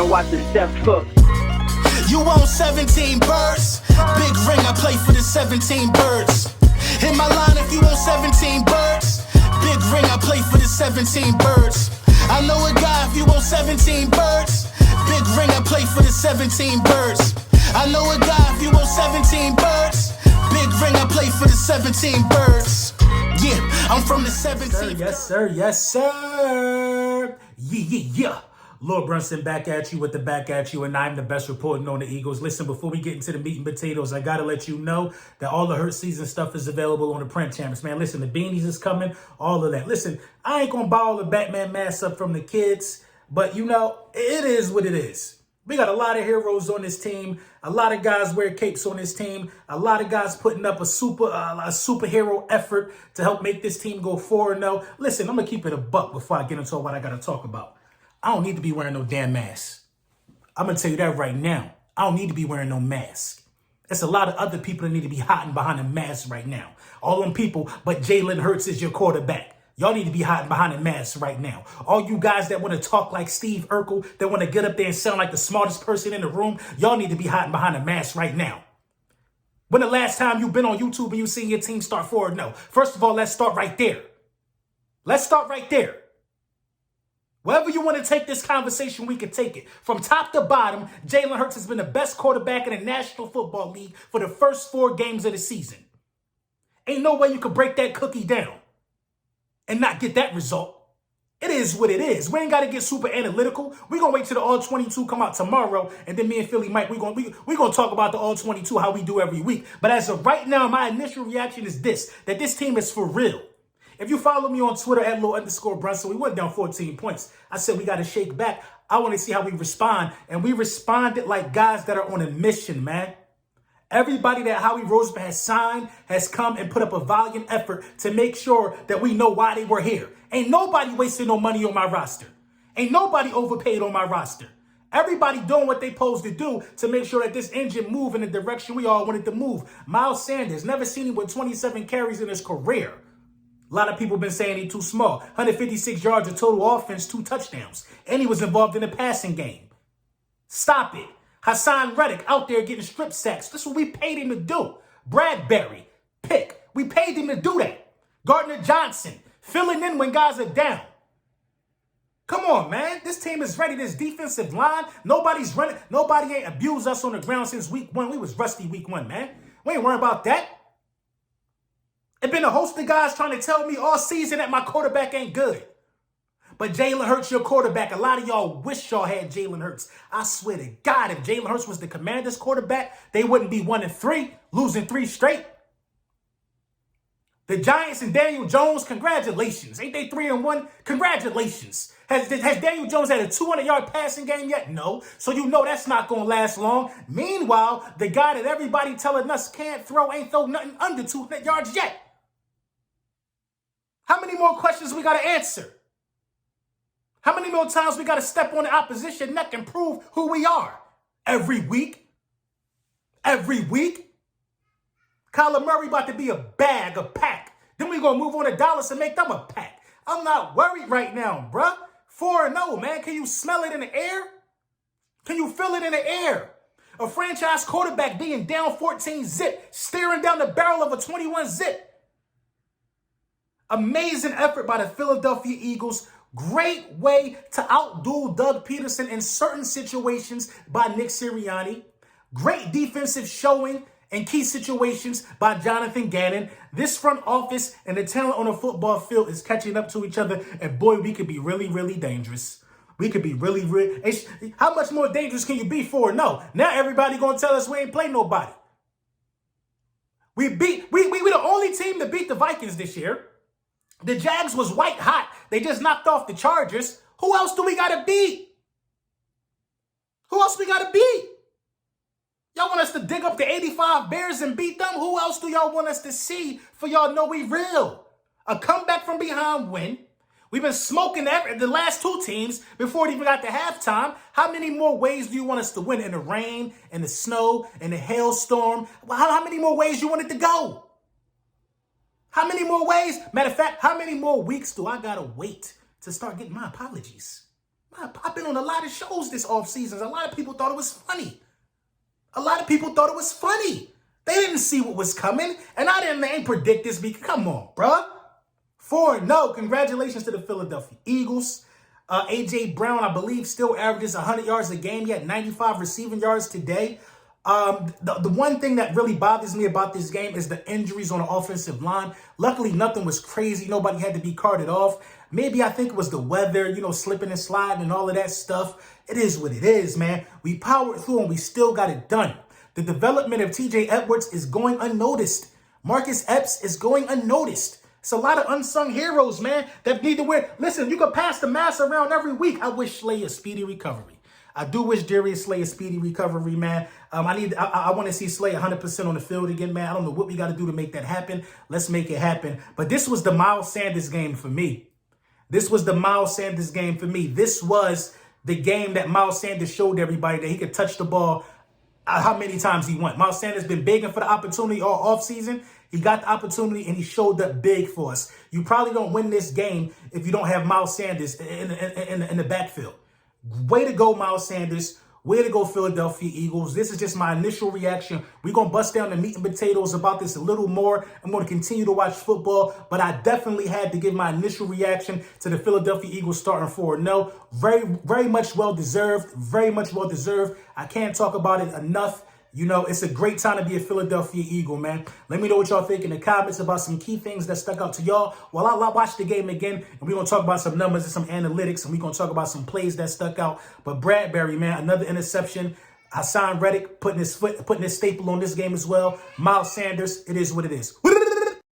and watch the step cook. You want 17 birds? Big ring, I play for the 17 birds. Hit my line if you want 17 birds. Big ring, I play for the 17 birds. I know a guy if you want 17 birds. Big ring, I play for the 17 birds. I know a guy if you want 17 birds. Big ring, I play for the 17 birds. Yeah, I'm from the 17. Yes, sir. Yes, sir. Yeah. Lord Brunson back at you with the back at you, and I'm the best reporting on the Eagles. Listen, before we get into the meat and potatoes, I got to let you know that all the Hurt Season stuff is available on the print champs, man. Listen, the beanies is coming, all of that. Listen, I ain't going to buy all the Batman masks up from the kids, but, you know, it is what it is. We got a lot of heroes on this team. A lot of guys wear capes on this team. A lot of guys putting up a superhero effort to help make this team go 4-0. Listen, I'm going to keep it a buck before I get into what I got to talk about. I don't need to be wearing no damn mask. I'm going to tell you that right now. I don't need to be wearing no mask. There's a lot of other people that need to be hiding behind a mask right now. All them people, but Jalen Hurts is your quarterback. Y'all need to be hiding behind a mask right now. All you guys that want to talk like Steve Urkel, that want to get up there and sound like the smartest person in the room, y'all need to be hiding behind a mask right now. When the last time you've been on YouTube and you seen your team start 4-0? First of all, let's start right there. Let's start right there. Wherever you want to take this conversation, we can take it. From top to bottom, Jalen Hurts has been the best quarterback in the National Football League for the first 4 games of the season. Ain't no way you could break that cookie down and not get that result. It is what it is. We ain't got to get super analytical. We're going to wait till the All-22 come out tomorrow, and then me and Philly Mike, we're going to talk about the All-22, how we do every week. But as of right now, my initial reaction is this, that this team is for real. If you follow me on Twitter at @Lil_Brunson, we went down 14 points. I said we got to shake back. I want to see how we respond. And we responded like guys that are on a mission, man. Everybody that Howie Roseman has signed has come and put up a valiant effort to make sure that we know why they were here. Ain't nobody wasting no money on my roster. Ain't nobody overpaid on my roster. Everybody doing what they supposed to do to make sure that this engine move in the direction we all wanted to move. Miles Sanders, never seen him with 27 carries in his career. A lot of people been saying he's too small. 156 yards of total offense, 2 touchdowns. And he was involved in the passing game. Stop it. Hasson Reddick out there getting strip sacks. That's what we paid him to do. Bradbury, pick. We paid him to do that. Gardner Johnson, filling in when guys are down. Come on, man. This team is ready. This defensive line, nobody's running. Nobody ain't abused us on the ground since week 1. We was rusty week 1, man. We ain't worried about that. It's been a host of guys trying to tell me all season that my quarterback ain't good. But Jalen Hurts, your quarterback. A lot of y'all wish y'all had Jalen Hurts. I swear to God, if Jalen Hurts was the Commanders' quarterback, they wouldn't be 1-3, losing 3 straight. The Giants and Daniel Jones, congratulations. Ain't they 3-1? Congratulations. Has Daniel Jones had a 200-yard passing game yet? No. So you know that's not going to last long. Meanwhile, the guy that everybody telling us can't throw ain't throw nothing under 200 yards yet. How many more questions we got to answer? How many more times we got to step on the opposition neck and prove who we are? Every week? Every week? Kyler Murray about to be a bag, a pack. Then we going to move on to Dallas and make them a pack. I'm not worried right now, bruh. 4-0, man. Can you smell it in the air? Can you feel it in the air? A franchise quarterback being down 14-zip, staring down the barrel of a 21-zip. Amazing effort by the Philadelphia Eagles. Great way to outdo Doug Peterson in certain situations by Nick Sirianni. Great defensive showing in key situations by Jonathan Gannon. This front office and the talent on the football field is catching up to each other. And boy, we could be really, really dangerous. We could be really, really... How much more dangerous can you be for? No. Now everybody going to tell us we ain't play nobody. We the only team to beat the Vikings this year. The Jags was white hot. They just knocked off the Chargers. Who else do we got to beat? Who else we got to beat? Y'all want us to dig up the 85 Bears and beat them? Who else do y'all want us to see for y'all know we real? A comeback from behind win. We've been smoking the last 2 teams before it even got to halftime. How many more ways do you want us to win in the rain, in the snow, in the hailstorm? How many more ways you want it to go? How many more ways? Matter of fact, how many more weeks do I got to wait to start getting my apologies? I've been on a lot of shows this offseason. A lot of people thought it was funny. A lot of people thought it was funny. They didn't see what was coming, and they ain't predict this. Come on, bruh. 4-0. Congratulations to the Philadelphia Eagles. A.J. Brown, I believe, still averages 100 yards a game. He had 95 receiving yards today. The one thing that really bothers me about this game is the injuries on the offensive line. Luckily, nothing was crazy. Nobody had to be carted off. Maybe I think it was the weather, slipping and sliding and all of that stuff. It is what it is, man. We powered through and we still got it done. The development of TJ Edwards is going unnoticed. Marcus Epps is going unnoticed. It's a lot of unsung heroes, man, that need to wear. Listen, you can pass the mask around every week. I wish Slay a speedy recovery. I do wish Darius Slay a speedy recovery, man. I want to see Slay 100% on the field again, man. I don't know what we got to do to make that happen. Let's make it happen. But this was the Miles Sanders game for me. This was the Miles Sanders game for me. This was the game that Miles Sanders showed everybody that he could touch the ball how many times he went. Miles Sanders been begging for the opportunity all offseason. He got the opportunity, and he showed up big for us. You probably don't win this game if you don't have Miles Sanders in the backfield. Way to go, Miles Sanders. Way to go, Philadelphia Eagles. This is just my initial reaction. We're going to bust down the meat and potatoes about this a little more. I'm going to continue to watch football, but I definitely had to give my initial reaction to the Philadelphia Eagles starting 4-0. Very, very much well-deserved. Very much well-deserved. I can't talk about it enough. It's a great time to be a Philadelphia Eagle, man. Let me know what y'all think in the comments about some key things that stuck out to y'all. While I watch the game again, and we're going to talk about some numbers and some analytics, and we're going to talk about some plays that stuck out. But Bradbury, man, another interception. Hasson Reddick putting his staple on this game as well. Miles Sanders, it is what it is.